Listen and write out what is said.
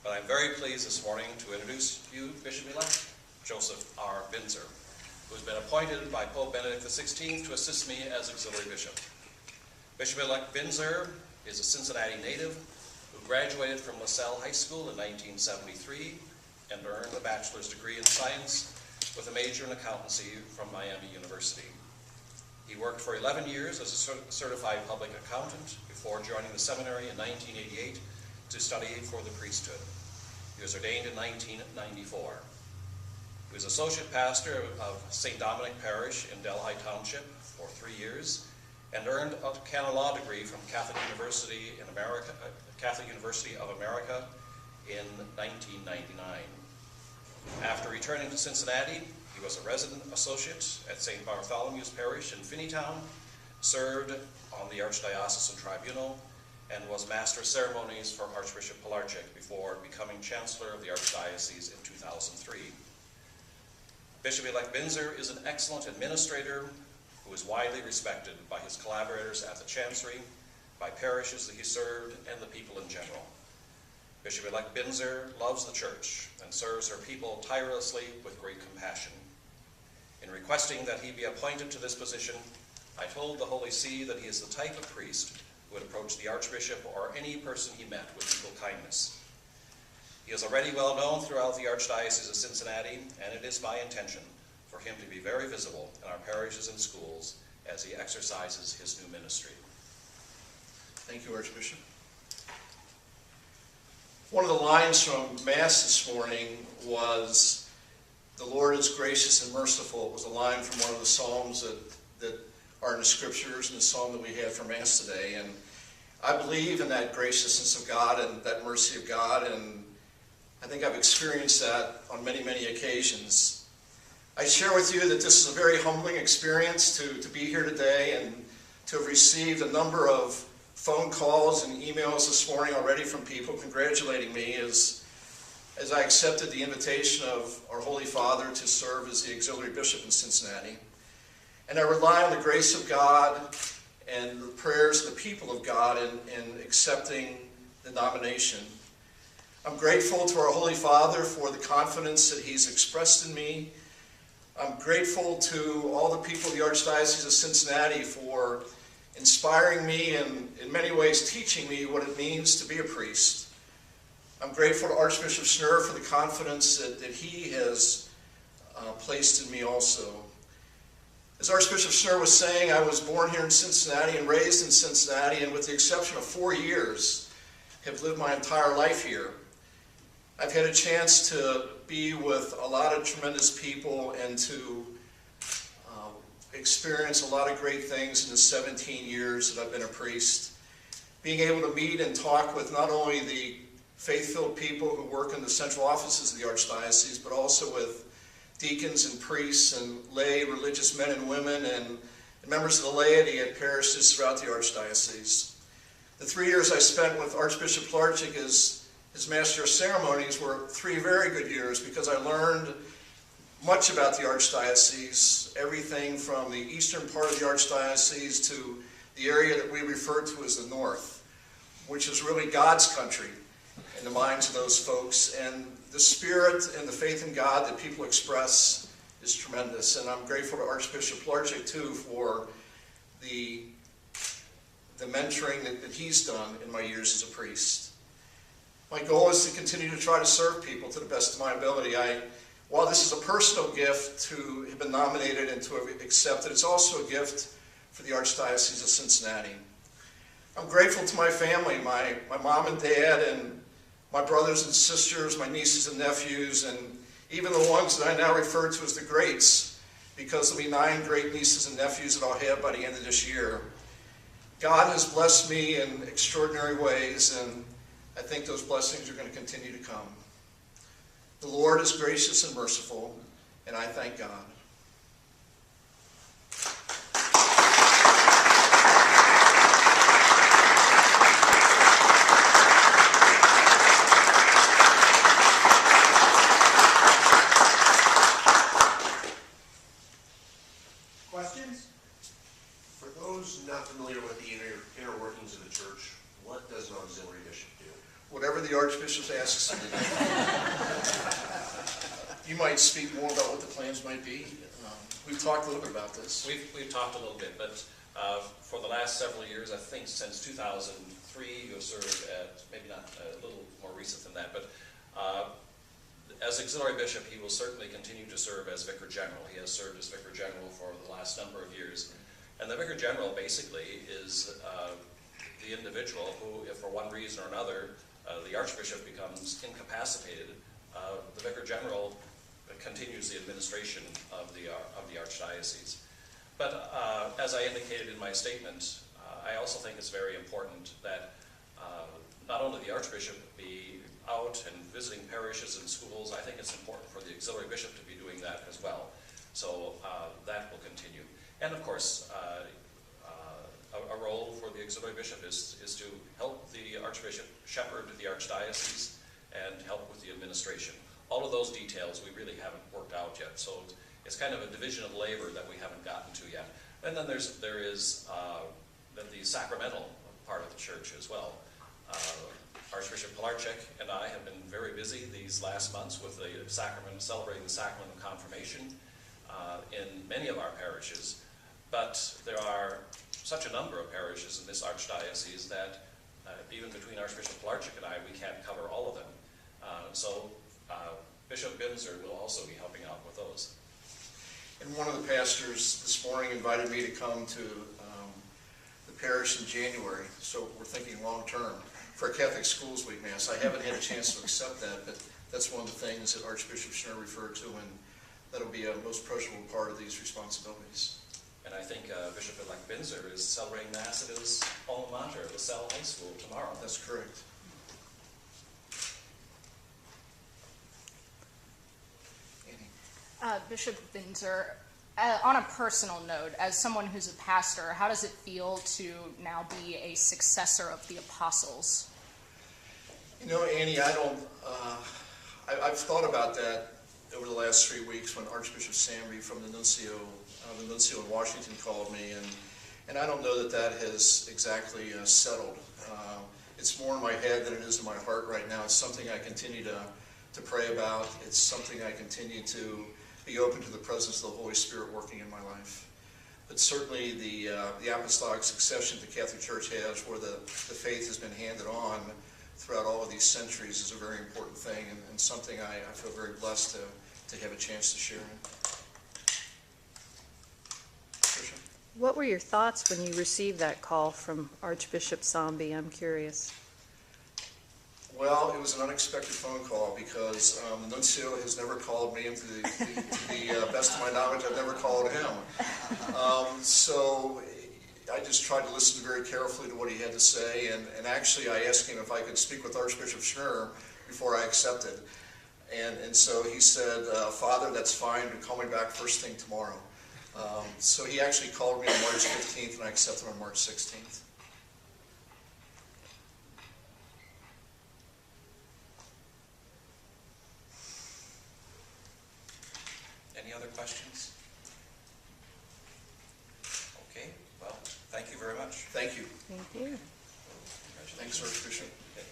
But I'm very pleased this morning to introduce you Bishop-elect Joseph R. Binzer, who has been appointed by Pope Benedict XVI to assist me as auxiliary bishop. Bishop-elect Binzer is a Cincinnati native who graduated from LaSalle High School in 1973 and earned a bachelor's degree in science with a major in accountancy from Miami University. He worked for 11 years as a certified public accountant before joining the seminary in 1988 to study for the priesthood. He was ordained in 1994. He was associate pastor of St. Dominic Parish in Delhi Township for 3 years and earned a canon law degree from Catholic University of America in 1999. After returning to Cincinnati, he was a resident associate at St. Bartholomew's Parish in Finneytown, served on the Archdiocesan Tribunal, and was Master of Ceremonies for Archbishop Pilarczyk before becoming Chancellor of the Archdiocese in 2003. Bishop-elect Binzer is an excellent administrator who is widely respected by his collaborators at the Chancery, by parishes that he served, and the people in general. Bishop-elect Binzer loves the Church and serves her people tirelessly with great compassion. In requesting that he be appointed to this position, I told the Holy See that he is the type of priest who would approach the Archbishop or any person he met with equal kindness. He is already well known throughout the Archdiocese of Cincinnati, and it is my intention for him to be very visible in our parishes and schools as he exercises his new ministry. Thank you, Archbishop. One of the lines from Mass this morning was, "The Lord is gracious and merciful." It was a line from one of the Psalms that are in the Scriptures, and the Psalm that we had for Mass today. And I believe in that graciousness of God and that mercy of God, and I think I've experienced that on many, many occasions. I share with you that this is a very humbling experience to be here today and to have received a number of phone calls and emails this morning already from people congratulating me as I accepted the invitation of our Holy Father to serve as the auxiliary bishop in Cincinnati. And I rely on the grace of God and the prayers of the people of God in accepting the nomination. I'm grateful to our Holy Father for the confidence that he's expressed in me. I'm grateful to all the people of the Archdiocese of Cincinnati for inspiring me and in many ways teaching me what it means to be a priest. I'm grateful to Archbishop Schnurr for the confidence that he has placed in me also. As Archbishop Schnurr was saying, I was born here in Cincinnati and raised in Cincinnati, and with the exception of 4 years, have lived my entire life here. I've had a chance to be with a lot of tremendous people and to experience a lot of great things in the 17 years that I've been a priest. Being able to meet and talk with not only the faith-filled people who work in the central offices of the Archdiocese, but also with deacons and priests and lay religious men and women and members of the laity at parishes throughout the Archdiocese. The 3 years I spent with Archbishop Pilarczyk as his Master of Ceremonies were 3 very good years because I learned much about the Archdiocese, everything from the eastern part of the Archdiocese to the area that we refer to as the North, which is really God's country in the minds of those folks. And the spirit and the faith in God that people express is tremendous. And I'm grateful to Archbishop Pilarczyk, too, for the mentoring that he's done in my years as a priest. My goal is to continue to try to serve people to the best of my ability. While this is a personal gift to have been nominated and to have accepted, it's also a gift for the Archdiocese of Cincinnati. I'm grateful to my family, my mom and dad, and my brothers and sisters, my nieces and nephews, and even the ones that I now refer to as the greats, because there'll be 9 great nieces and nephews that I'll have by the end of this year. God has blessed me in extraordinary ways, and I think those blessings are going to continue to come. The Lord is gracious and merciful, and I thank God. Questions? For those not familiar with the inner workings of the church, what does an auxiliary bishop do? Whatever the Archbishop asks me to do. You might speak more about what the plans might be. We've talked a little bit about this. We've talked a little bit, but for the last several years, I think since 2003, you have served at, maybe not a little more recent than that, but as auxiliary bishop, he will certainly continue to serve as vicar general. He has served as vicar general for the last number of years. And the vicar general basically is the individual who, if for one reason or another, the archbishop becomes incapacitated, the vicar general continues the administration of the archdiocese. But as I indicated in my statement, I also think it's very important that not only the archbishop be out and visiting parishes and schools, I think it's important for the auxiliary bishop to be doing that as well. So that will continue. And of course, a role for the auxiliary bishop is to help the archbishop shepherd the archdiocese and help with the administration. All of those details we really haven't worked out yet, so it's kind of a division of labor that we haven't gotten to yet. And then there is the sacramental part of the church as well. Archbishop Pilarczyk and I have been very busy these last months with the sacrament, celebrating the sacrament of confirmation in many of our parishes. But there are such a number of parishes in this archdiocese that even between Archbishop Pilarczyk and I, we can't cover all of them. So Bishop Binzer will also be helping out with those. And one of the pastors this morning invited me to come to the parish in January, so we're thinking long-term, for a Catholic Schools Week Mass. I haven't had a chance to accept that, but that's one of the things that Archbishop Schnurr referred to, and that'll be a most approachable part of these responsibilities. And I think Bishop-elect Binzer is celebrating Mass at his alma mater, LaSalle High School, tomorrow. That's correct. Bishop Binzer, on a personal note, as someone who's a pastor, how does it feel to now be a successor of the apostles? You know, Annie, I've thought about that over the last 3 weeks when Archbishop Samby from the nuncio in Washington called me, and I don't know that has exactly settled. It's more in my head than it is in my heart right now. It's something I continue to pray about. It's something I continue to be open to the presence of the Holy Spirit working in my life. But certainly the apostolic succession the Catholic Church has, where the faith has been handed on throughout all of these centuries, is a very important thing, and something I feel very blessed to have a chance to share in. Tricia? What were your thoughts when you received that call from Archbishop Samby? I'm curious. Well, it was an unexpected phone call because the nuncio has never called me, and to the best of my knowledge, I've never called him. So I just tried to listen very carefully to what he had to say, and actually I asked him if I could speak with Archbishop Schnurr before I accepted. And so he said, Father, that's fine, but call me back first thing tomorrow. So he actually called me on March 15th, and I accepted on March 16th. Any other questions? Okay, well, thank you very much. Thank you. Thank you. Congratulations. Thanks, Archbishop. Okay.